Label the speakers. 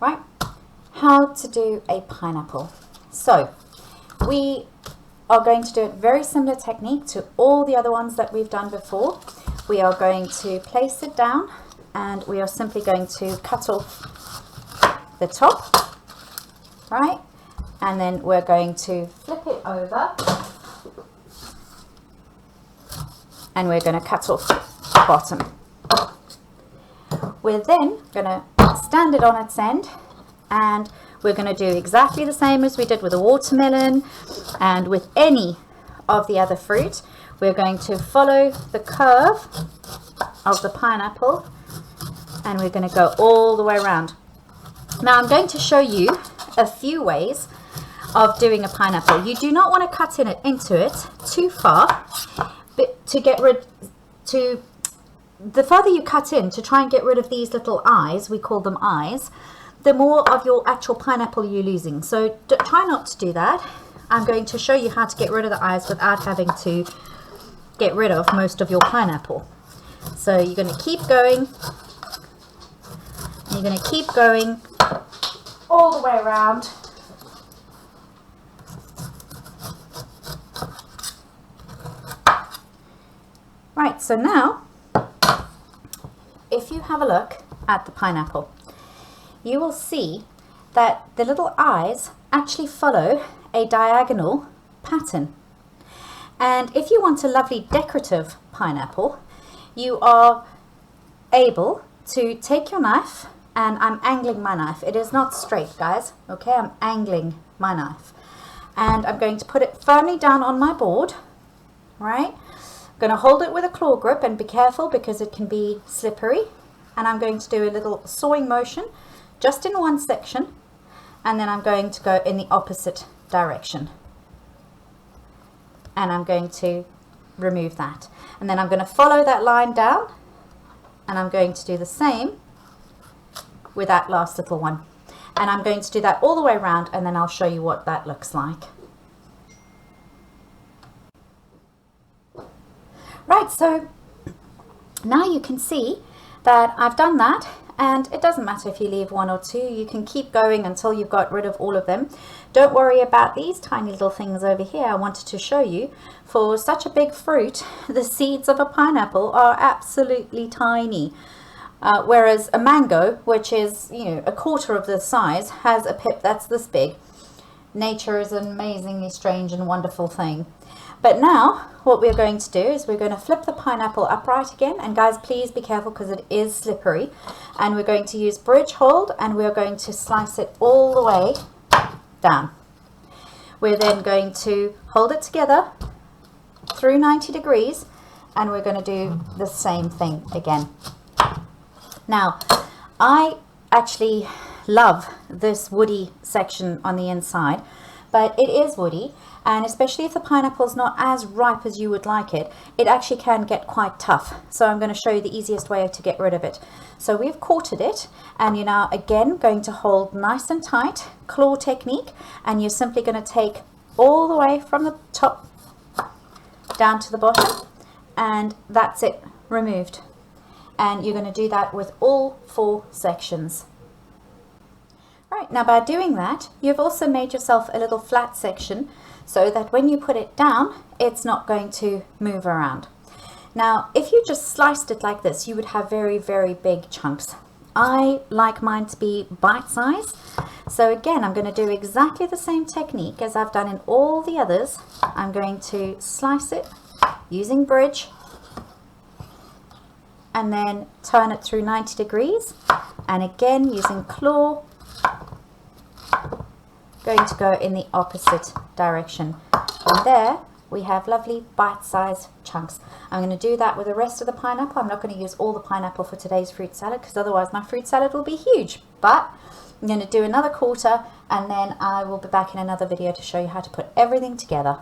Speaker 1: right? How to do a pineapple. So we are going to do a very similar technique to all the other ones that we've done before. We are going to place it down and we are simply going to cut off the top, right? And then we're going to flip it over and we're going to cut off the bottom. We're then going to stand it on its end and we're going to do exactly the same as we did with the watermelon and with any of the other fruit. We're going to follow the curve of the pineapple and we're going to go all the way around. Now I'm going to show you a few ways of doing a pineapple. You do not want to cut into it too far, but the further you cut in to try and get rid of these little eyes, we call them eyes, the more of your actual pineapple you're losing. So try not to do that. I'm going to show you how to get rid of the eyes without having to get rid of most of your pineapple. So you're going to keep going. You're going to keep going all the way around. Right, so now, if you have a look at the pineapple, you will see that the little eyes actually follow a diagonal pattern. And if you want a lovely decorative pineapple, you are able to take your knife, and I'm angling my knife. It is not straight, guys, okay? I'm angling my knife. And I'm going to put it firmly down on my board, right? I'm going to hold it with a claw grip and be careful because it can be slippery. And I'm going to do a little sawing motion just in one section, and then I'm going to go in the opposite direction. And I'm going to remove that. And then I'm going to follow that line down, and I'm going to do the same with that last little one. And I'm going to do that all the way around, and then I'll show you what that looks like. Right, so now you can see that I've done that, and it doesn't matter if you leave one or two. You can keep going until you've got rid of all of them. Don't worry about these tiny little things over here. I wanted to show you, for such a big fruit, the seeds of a pineapple are absolutely tiny. Whereas a mango, which is, you know, a quarter of the size, has a pip that's this big. Nature is an amazingly strange and wonderful thing. But now what we're going to do is we're going to flip the pineapple upright again, and guys, please be careful because it is slippery, and we're going to use bridge hold and we're going to slice it all the way down. We're then going to hold it together through 90 degrees and we're going to do the same thing again. Now I actually love this woody section on the inside, but it is woody, and especially if the pineapple is not as ripe as you would like it, it actually can get quite tough. So I'm going to show you the easiest way to get rid of it. So we've quartered it, and you're now again going to hold nice and tight, claw technique, and you're simply going to take all the way from the top down to the bottom, and that's it, removed. And you're going to do that with all 4 sections. Right, now by doing that, you've also made yourself a little flat section so that when you put it down, it's not going to move around. Now, if you just sliced it like this, you would have very, very big chunks. I like mine to be bite-sized. So again, I'm going to do exactly the same technique as I've done in all the others. I'm going to slice it using bridge and then turn it through 90 degrees. And again, using claw, going to go in the opposite direction. And there we have lovely bite-sized chunks. I'm going to do that with the rest of the pineapple. I'm not going to use all the pineapple for today's fruit salad because otherwise my fruit salad will be huge. But I'm going to do another quarter, and then I will be back in another video to show you how to put everything together.